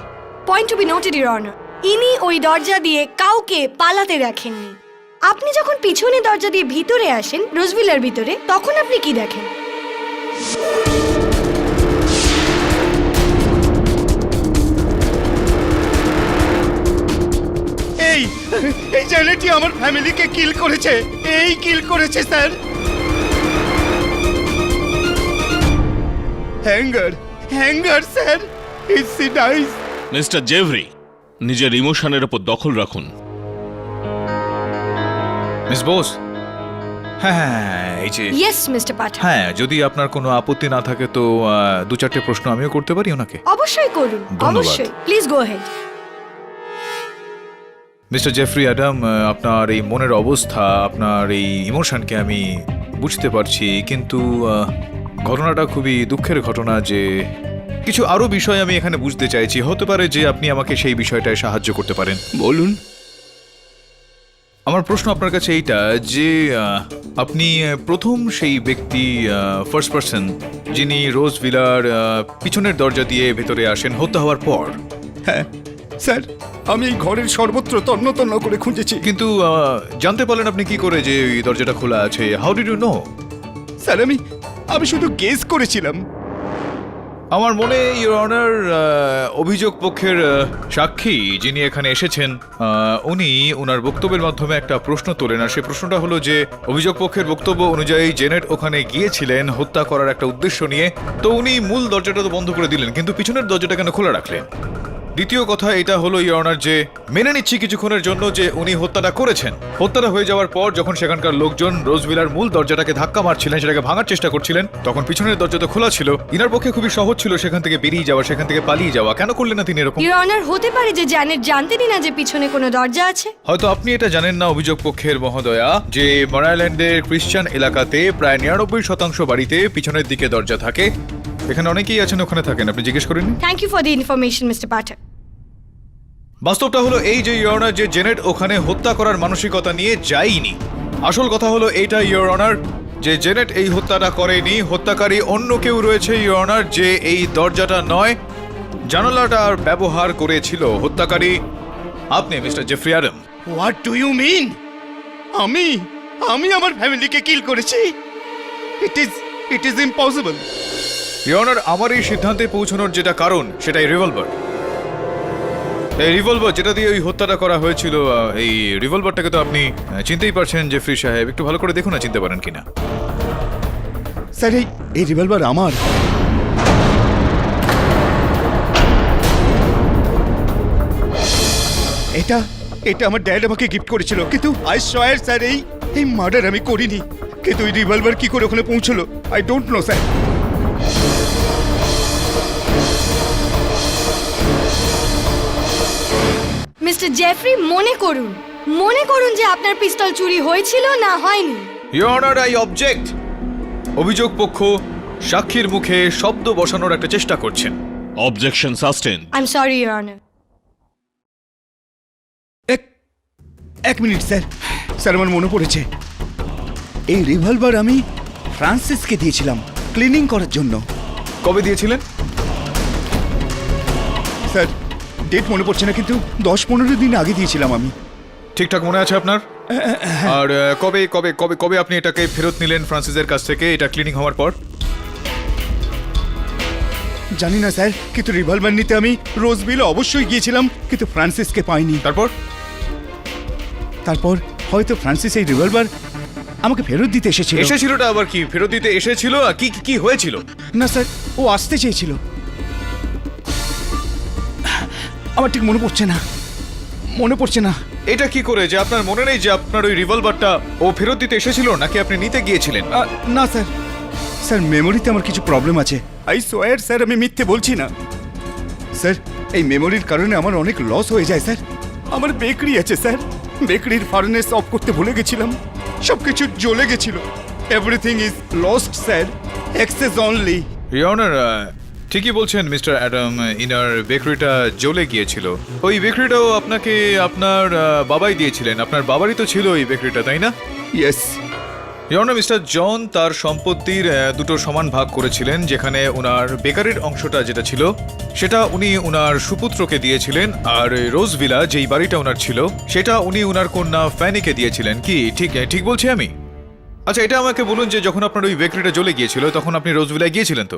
Point to be noted, your honour. ইনি ওই দরজা দিয়ে কাউকে পালাতে দেখেননি। আপনি যখন পিছনের দরজা দিয়ে ভিতরে আসেন, রোজভিলার ভিতরে, তখন আপনি কি দেখেন? এই জেনেটি আমার ফ্যামিলিকে কিল করেছে, কিল করেছে sir. Hanger sir, it's nice. Mister Jeffrey, নিজের ইমোশনের উপর দখল রাখুন। মিস বোস, হ্যাঁ, এই যে ইয়েস মিস্টার পাঠক। হ্যাঁ, যদি আপনার কোনো আপত্তি না থাকে তো 2-4টে প্রশ্ন আমিও করতে পারি ওনাকে। অবশ্যই করুন, ধন্যবাদ। অবশ্যই, please go head. Mister Jeffrey Adam, আপনার এই মনের অবস্থা, আপনার এই ইমোশনকে আমি বুঝতে পারছি, কিন্তু ঘটনাটা খুবই দুঃখের ঘটনা যে কিছু আরো বিষয় আমি এখানে বুঝতে চাইছি। হতে পারে যে আপনি আমাকে সেই বিষয়টায় সাহায্য করতে পারেন। বলুন। আমার প্রশ্ন আপনার কাছে এইটা যে আপনি প্রথম সেই ব্যক্তি ফার্স্ট পার্সন যিনি রোজ ভিলার পিছনের দরজা দিয়ে ভেতরে আসেন হত্যা হওয়ার পর। হ্যাঁ স্যার, আমি এই ঘরের সর্বত্র তন্ন তন্ন করে খুঁজেছি, কিন্তু জানতে পারলেন আপনি কি করে যে এই দরজাটা খোলা আছে? How did you know? Sir আমি শুধু গেস করেছিলাম। আমার মনে ইওর অনার অভিযোগ পক্ষের সাক্ষী যিনি এখানে এসেছেন উনি ওনার বক্তব্যের মাধ্যমে একটা প্রশ্ন তোলেন, আর সেই প্রশ্নটা হলো যে অভিযোগ পক্ষের বক্তব্য অনুযায়ী জেনেট ওখানে গিয়েছিলেন হত্যা করার একটা উদ্দেশ্য নিয়ে, তো উনি মূল দরজাটা তো বন্ধ করে দিলেন, কিন্তু পিছনের দরজাটা কেন খোলা রাখলেন? দ্বিতীয় কথা এটা হলো ইওর অনার যে মেনে নিচ্ছি কিছুক্ষণের জন্য যে উনি হত্যাটা করেছেন। হত্যাটা হয়ে যাওয়ার পর যখন সেখানকার লোকজন রোজভিলার মূল দরজাটাকে ধাক্কা মারছিলেন, সেটাকে ভাঙার চেষ্টা করছিলেন, তখন পিছনের দরজা তো খোলা ছিল। ইনার পক্ষে খুবই সহজ ছিল সেখান থেকে বেরিয়ে যাওয়া, সেখান থেকে পালিয়ে যাওয়া। কেন করলেন না তিনি এরকম? ইওর অনার, হতে পারে যে জ্যানেট জানতেনই না যে পিছনে কোনো দরজা আছে। হয়তো আপনি এটা জানেন না অভিযোগ পক্ষের মহোদয়া যে মরাইল্যান্ডের খ্রিস্টান এলাকাতে প্রায় 99% বাড়িতে পিছনের দিকে দরজা থাকে। এখানে অনেকেই আছেন ওখানে থাকেন, আপনি জিজ্ঞেস করেন। Thank you for the information mister Pathak. বাস্তবটা হলো এই যে ইওর অনার যে জেনেট ওখানে হত্যা করার মানসিকতা নিয়ে যায়নি। আসল কথা হলো এইটা ইওর অনার যে জেনেট এই হত্যাটা করেনি, হত্যাকারী অন্য কেউ রয়েছে ইওর অনার, যে এই দরজাটা নয় জানালাটার ব্যবহার করেছিল। হত্যাকারী আপনি mister Jeffrey Adam. What do you mean? আমি আমার ফ্যামিলিকে কিল করেছি? It is impossible. Your honour, আমার এই সিদ্ধান্তে পৌঁছানোর যেটা কারণ সেটা এই রিভলভার। এই রিভলভার যেটা দিয়ে ওই হত্যাটা করা হয়েছিল, এই রিভলভারটাকে তো আপনি চিনতেই পারছেন জেফরি সাহেব। একটু ভালো করে দেখুন না চিনতে পারেন কিনা। স্যার এই রিভলভার আমার। এটা আমার ড্যাড আমাকে গিফট করেছিল, কিন্তু আই সোয়ার স্যার এই মার্ডার আমি করিনি। কিন্তু ওই রিভলভার কি করে ওখানে পৌঁছলো I don't know sir. Mister Jeffrey, মনে করুন যে আপনার পিস্তল চুরি হয়েছিল না হয়নি। Your honour, I object. অভিযোগ পক্ষ সাক্ষীর মুখে শব্দ বসানোর একটা চেষ্টা করছেন। Objection sustain. I am sorry your honour. এক মিনিট স্যার আমার মনে পড়েছে। এই রিভলভার আমি ফ্রান্সিসকে দিয়েছিলাম ক্লিনিং করার জন্য। কবে দিয়েছিলেন? স্যার ডেট মনে পড়ছে না, কিন্তু 10-15 দিন আগে দিয়েছিলাম আমি। ঠিকঠাক মনে আছে আপনার? আর কবে কবে কবে কবে আপনি এটাকে ফেরত নিলেন ফ্রান্সিসের কাছ থেকে, এটা ক্লিনিং হওয়ার পর? জানি না স্যার, কিন্তু রিভলভার নিতে আমি রোজভিলে অবশ্যই গিয়েছিলাম, কিন্তু ফ্রান্সিসকে পাইনি। তারপর হয়তো ফ্রান্সিস এই রিভলভার আমাকে ফেরত দিতে এসেছিলটা আবার কি ফেরত দিতে এসেছিল? কি কি হয়েছিল? না স্যার, ও আসতে চেয়েছিল। আমার ঠিক মনে পড়ছে না। এটা কি করে যে আপনার মনে নেই যে আপনার ওই রিভলভারটা ও ফেরত দিতে এসেছিল নাকি আপনি নিতে গিয়েছিলেন? না স্যার মেমোরিতে আমার কিছু প্রবলেম আছে। আই সোয়ার স্যার, আমি মিথ্যে বলছি না স্যার। এই মেমোরির কারণে আমার অনেক লস হয়ে যায় স্যার। আমার বেকারি আছে স্যার, বেকারির ফার্নেস অফ করতে ভুলে গেছিলাম, সবকিছু জ্বলে গেছিল। Everything is lost sir, excess only. Your honour, ঠিকই বলছেন মিস্টার অ্যাডাম, ইনার বেকারিটা জ্বলে গিয়েছিল। ওই বেকারিটাও আপনাকে আপনার বাবাই দিয়েছিলেন, আপনার বাবারই তো ছিল ওই বেকারিটা, তাই না? Yes. Your honour, mister John তার সম্পত্তির দুটো সমান ভাগ করেছিলেন, যেখানে ওনার বেকারির অংশটা যেটা ছিল সেটা উনি ওনার সুপুত্রকে দিয়েছিলেন, আর রোজভিলা যেই বাড়িটা ওনার ছিল সেটা উনি ওনার কন্যা ফ্যানিকে দিয়েছিলেন। কি ঠিক বলছি আমি? আচ্ছা, এটা আমাকে বলুন যে যখন আপনার ওই বেকারিটা জ্বলে গিয়েছিল তখন আপনি রোজভিলায় গিয়েছিলেন তো?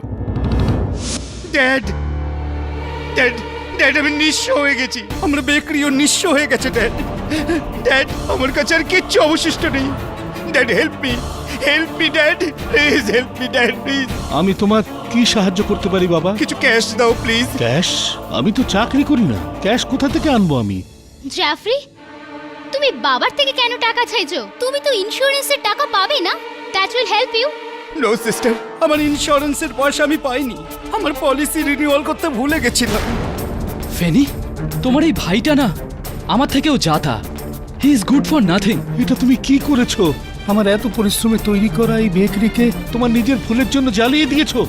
ড্যাড আমি নিঃস্ব হয়ে গেছি। আমরা বেকারিও নিঃস্ব হয়ে গেছে ড্যাড। আমার কাছে আর কিচ্ছু অবশিষ্ট নেই। Dad help me dad, please help me dad, please. আমি তোমার কি সাহায্য করতে পারি বাবা? কিছু ক্যাশ দাও প্লিজ। ক্যাশ? আমি তো চাকরি করি না, ক্যাশ কোথা থেকে আনবো আমি? জেফরি, তুমি বাবার থেকে কেন টাকা চাইছো? তুমি তো ইন্স্যুরেন্সের টাকা পাবে না? That will help you. No sister, আমার ইন্স্যুরেন্সের পয়সা আমি পাইনি। আমার পলিসি রিনিউয়াল করতে ভুলে গেছিলাম। ফেনি, তোমার এই ভাইটা না আমার থেকেও জাতা। He is good for nothing. এটা তুমি কি করেছো? আমার এত পরিশ্রমে তৈরি করা এই বেকারিকে তোমার নিজের ভুলের জন্য জ্বালিয়ে দিয়েছো,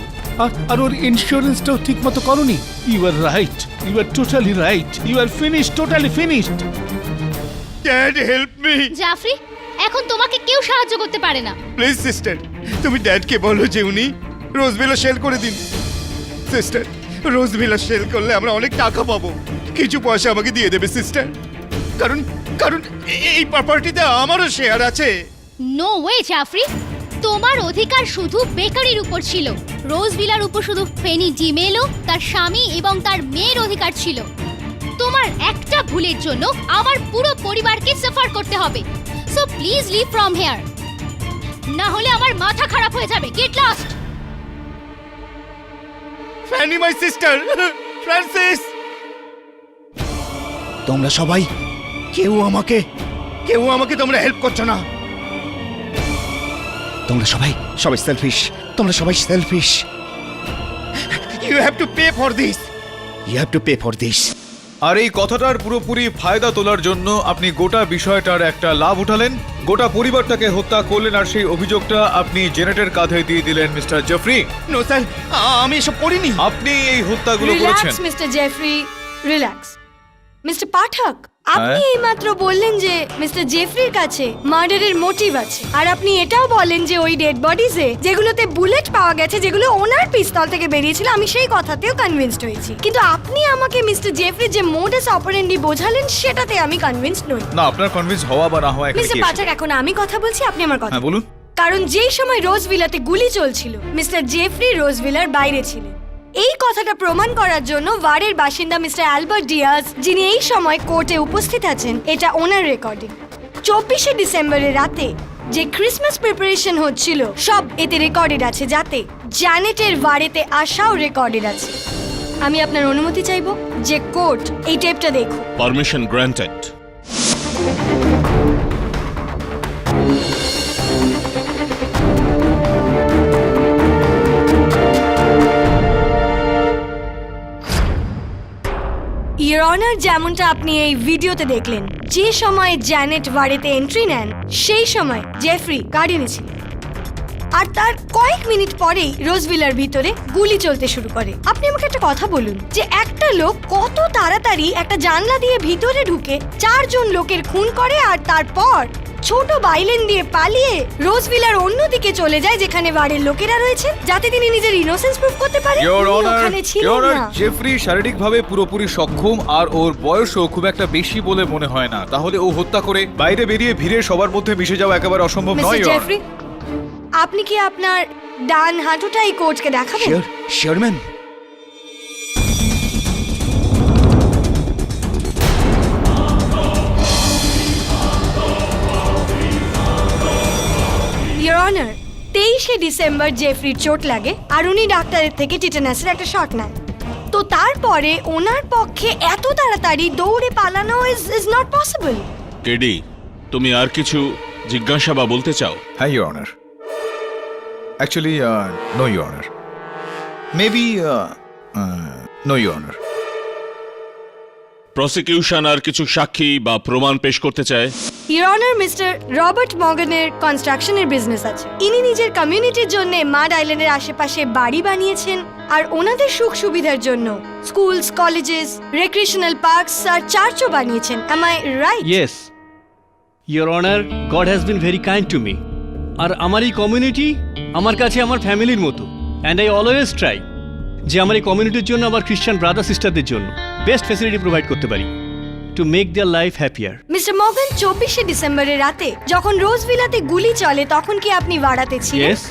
আর ওর ইন্স্যুরেন্সটাও ঠিক মতো করনি। You are right, you are totally right, you are finished, totally finished. Dad help me Jeffrey এখন তোমাকে কেউ সাহায্য করতে পারে না। প্লিজ সিস্টার, তুমি ড্যাডকে বলো যে উনি রোজভিলা সেল করে দিন। সিস্টার, রোজভিলা সেল করলে আমরা অনেক টাকা পাবো, কিছু পয়সা আমাকে দিয়ে দেবে সিস্টার, কারণ কারণ এই প্রপার্টিতে আমারও শেয়ার আছে। নো ওয়ে জাফরি, তোমার অধিকার শুধু বেকারির উপর ছিল। রোজ ভিলার উপর শুধু ফেনি ডিমেলো, তার স্বামী এবং তার মেয়ের অধিকার ছিল। তোমার একটা ভুলের জন্য আমার পুরো পরিবারকে সাফার করতে হবে। So please leave from here, না হলে আমার মাথা খারাপ হয়ে যাবে। Get lost. Fanny my sister, Francis, তোমরা সবাই কেউ আমাকে তোমরা হেল্প করছো না। তোমরা সবাই সেলফিশ, তোমরা সবাই selfish. You have to pay for this. আর এই কথাটার পুরোপুরি ফায়দা তোলার জন্য আপনি গোটা বিষয়টার একটা লাভ উঠালেন, গোটা পরিবারটাকে হত্যা করলেন, আর সেই অভিযোগটা আপনি জেনেটের কাঁধে দিয়ে দিলেন মিস্টার জেফরি। নো স্যার, আমি এসব করিনি। আপনি এই হত্যাগুলো করেছেন। Relax mister Jeffrey, relax. Mister Pathak, আপনি এইমাত্র বললেন যে মিস্টার জেফরির কাছে মার্ডারের মোটিভ আছে, আর আপনি এটাও বলেন যে ওই ডেড বডিজে যেগুলোতে বুলেট পাওয়া গেছে, যেগুলো ওনার পিস্তল থেকে বেরিয়েছিল, আমি সেই কথাতেও কনভিন্সড হয়েছি। কিন্তু আপনি আমাকে মিস্টার জেফরি যে মোডাস অপারেন্ডি বোঝালেন সেটাতে আমি কনভিন্সড নই। না, আপনার কনভিন্স হওয়া বা না হওয়া এখানে মিস্টার কি এসে- পাঠক, এখন আমি কথা বলছি, আপনি আমার কথা হ্যাঁ বলুন। কারণ যেই সময় রোজভিলাতে গুলি চলছিল মিস্টার জেফরি রোজভিলার বাইরে ছিলেন। এই কথাটা প্রমাণ করার জন্য ওয়ারের বাসিন্দা মিস্টার অ্যালবার্ট ডিয়াজ, যিনি এই সময় কোর্টে উপস্থিত আছেন, এটা ওনার রেকর্ডিং। 24শে ডিসেম্বরের রাতে যে ক্রিসমাস প্রিপারেশন হচ্ছিল সব এতে রেকর্ডেড আছে, যাতে জ্যানেটের ওয়ারেতে আসাও রেকর্ডেড আছে। আমি আপনার অনুমতি চাইবো যে কোর্ট এই টেপটা দেখুন। Permission granted. ইয়োর অনার, যেমনটা আপনি এই ভিডিওতে দেখলেন, যে সময় জ্যানেট বাড়িতে এন্ট্রি নেন সেই সময় জেফরি গার্ডেনে ছিল, আর তার কয়েক মিনিট পরেই রোজভিলার ভিতরে গুলি চলতে শুরু করে। আপনি আমাকে একটা কথা বলুন যে একটা লোক কত তাড়াতাড়ি একটা জানলা দিয়ে ভিতরে ঢুকে 4 জন লোকের খুন করে, আর তারপর ছোট বাইলেন দিয়ে পালিয়ে রোজভিলার অন্যদিকে চলে যায় যেখানে বাড়ির লোকেরা রয়েছে, যাতে তিনি নিজের ইনোসেন্স প্রুফ করতে পারেন। ইয়োর উনি অনার, ওখানে ছিলেন ইয়োর অনার, না। জেফরি শারীরিকভাবে পুরোপুরি সক্ষম, আর ওর বয়সও খুব একটা বেশি বলে মনে হয় না। তাহলে ও হত্যা করে বাইরে বেরিয়ে ভিড়ে সবার মধ্যে মিশে যাওয়া একেবারে অসম্ভব নয়। মিস্টার ইয়োর জেফরি, আপনি কি আপনার ডান হাঁটুটা এই কোচকে দেখাবেন? Sure ma'am. ইয়োর অনার, 23শে ডিসেম্বর জেফরির চোট লাগে, আর উনি ডাক্তারের থেকে টিটানাসের একটা শট নেন। তো তারপরে ওনার পক্ষে এত তাড়াতাড়ি দৌড়ে পালানো ইজ নট পসিবল। কেডি, তুমি আর কিছু জিজ্ঞাসা বা বলতে চাও? হ্যাঁ your honour. Actually no your honour, maybe no your honour. Prosecution আর কিছু সাক্ষী বা প্রমাণ পেশ করতে চায়? ইয়োর অনার, মিস্টার রবার্ট মর্গানের কনস্ট্রাকশনের বিজনেস আছে। ইনি নিজের কমিউনিটির জন্য মাড আইল্যান্ডের আশেপাশে বাড়ি বানিয়েছেন, আর ওনাদের সুখ সুবিধার জন্য স্কুলস, কলেজেস, রেক্রিয়েশনাল পার্কস আর চার্চও বানিয়েছেন। Am I right? Yes, your honour, God has been very kind to me. আর আমার এই কমিউনিটি আমার কাছে আমার ফ্যামিলির মতো, অ্যান্ড আই অলওয়েজ ট্রাই যে আমার এই কমিউনিটির জন্য, আমার খ্রিস্টান ব্রাদার সিস্টারদের জন্য বেস্ট ফ্যাসিলিটি প্রোভাইড করতে পারি to make their life happier. Mister Morgan, 24শে ডিসেম্বরের রাতে যখন রোজভিলাতে গুলি চলে তখন কি আপনি বাড়াতে ছিলেন? Yes,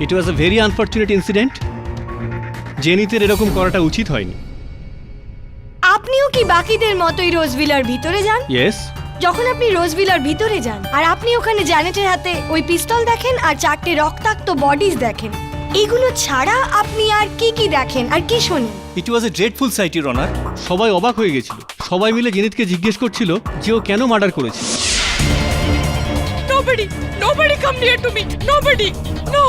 it was a very unfortunate incident. জেনিতের এরকম করাটা উচিত হয়নি। আপনিও কি বাকিদের মতোই রোজভিলার ভিতরে যান? ইয়েস, যখন আপনি রোজভিলার ভিতরে যান আর আপনি ওখানে জ্যানেটের হাতে ওই পিস্তল দেখেন আর 4টে রক্তাক্ত বডিজ দেখেন, এগুলো ছাড়া আপনি আর কি কি দেখেন আর কি শোনেন? ইট ওয়াজ এ ড্রেডফুল সাইট, ইওর অনার। সবাই অবাক হয়ে গেছিল। সবাই মিলে জেনিতকে জিজ্ঞেস করছিল যে ও কেন মার্ডার করেছে। Nobody come near to me. Nobody. No.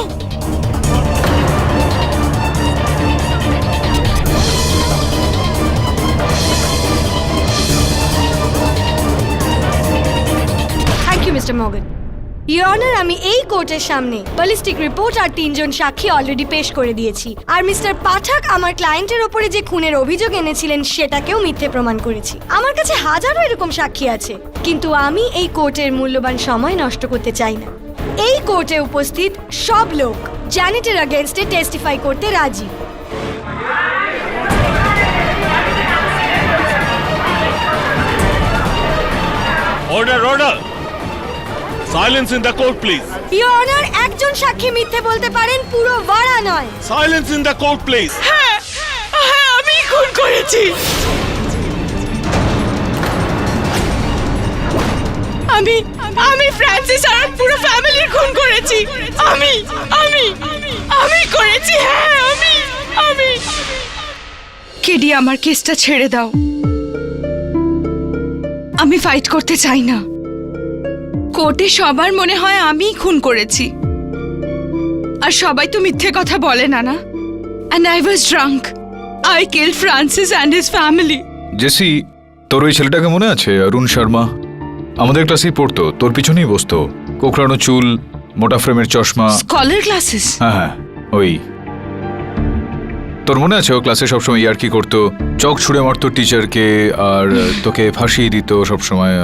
Thank you mister Morgan. Your honour, আমি এই কোর্টের সামনে ব্যালিস্টিক রিপোর্ট আর 3 জন সাক্ষী অলরেডি পেশ করে দিয়েছি, আর মিস্টার পাঠক আমার ক্লায়েন্টের ওপরে যে খুনের অভিযোগ এনেছিলেন সেটাকেও মিথ্যে প্রমাণ করেছি। আমার কাছে হাজারো এরকম সাক্ষী আছে, কিন্তু আমি এই কোর্টের মূল্যবান সময় নষ্ট করতে চাই না। এই কোর্টে উপস্থিত সব লোক জ্যানেটের अगेंस्टे টেস্টিফাই করতে রাজি। Order order, silence in the court please. Your honour, একজন সাক্ষী মিথ্যে বলতে পারেন, পুরো বাড়া নয়। Silence in the court please. হ্যাঁ হ্যাঁ, আমি খুন করেছি। আমি আমি ফ্রান্সিস আর পুরো ফ্যামিলির খুন করেছি। আমি আমি আমি করেছি। হ্যাঁ আমি কেডি, আমার কেসটা ছেড়ে দাও। আমি ফাইট করতে চাই না। কোর্টে সবার মনে হয় আমিই খুন করেছি, আর সবাই তো মিথ্যে কথা বলে না। And I was drunk. I killed Francis and his family. Jessie, তোর ওই ছেলেটাকে মনে আছে? অরুণ শর্মা, আমাদের ক্লাসেই পড়তো, তোর পিছনেই বসতো, কোকড়ানো চুল, মোটা ফ্রেমের চশমা। Scholar classes. হ্যাঁ, ওই। তোর মনে আছে ও ক্লাসে সবসময় ইয়ার্কি করতো, চক ছুঁড়ে মারতো টিচারকে, আর তোকে ফাঁসিয়ে দিত সবসময়।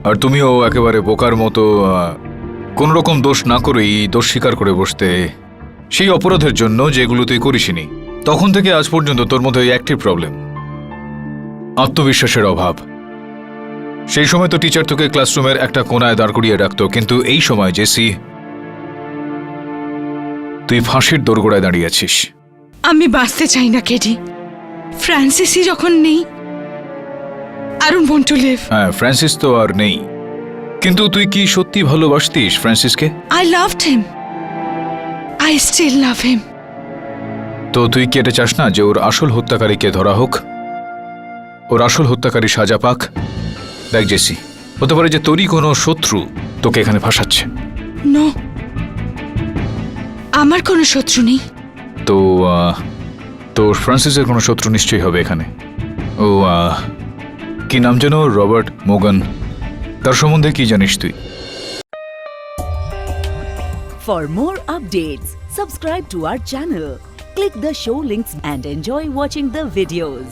আর তুমিও একেবারে বোকার মতো কোন রকম দোষ না করেই দোষ স্বীকার করে বসতে, সেই অপরাধের জন্য যেগুলো তুই করিসনি। তখন থেকে আজ পর্যন্ত তোর মধ্যে ওই একটি প্রবলেম, আত্মবিশ্বাসের অভাব। সেই সময় তো টিচার তোকে ক্লাসরুমের একটা কোনায় দাঁড় করিয়ে রাখতো, কিন্তু এই সময় জেসি তুই ফাঁসির দোরগোড়ায় দাঁড়িয়ে আছিস। আমি বাঁচতে চাই না কেডি। ফ্রান্সিসই যখন নেই, I don't want to live. হ্যাঁ, ফ্রান্সিস তো আর নেই, কিন্তু তুই কি সত্যি ভালোবাসতিস ফ্রান্সিসকে? I loved him. I still love him. তো তুই কি এটা চাস না যে ওর আসল হত্যাকারীকে ধরা হোক, ওর আসল হত্যাকারী সাজা পাক? দেখ জেসি, হতে পারে যে তোরই কোনো শত্রু তোকে এখানে ফাঁসাচ্ছে। No. আমার কোনো শত্রু নেই। তো তোর ফ্রান্সিসের কোনো শত্রু নিশ্চয়ই হবে এখানে। ও কি নাম যেন? রবার্ট মোগান। তার সম্বন্ধে কি জানিস তুই? For more updates, subscribe to our channel, click the show links and enjoy watching the videos.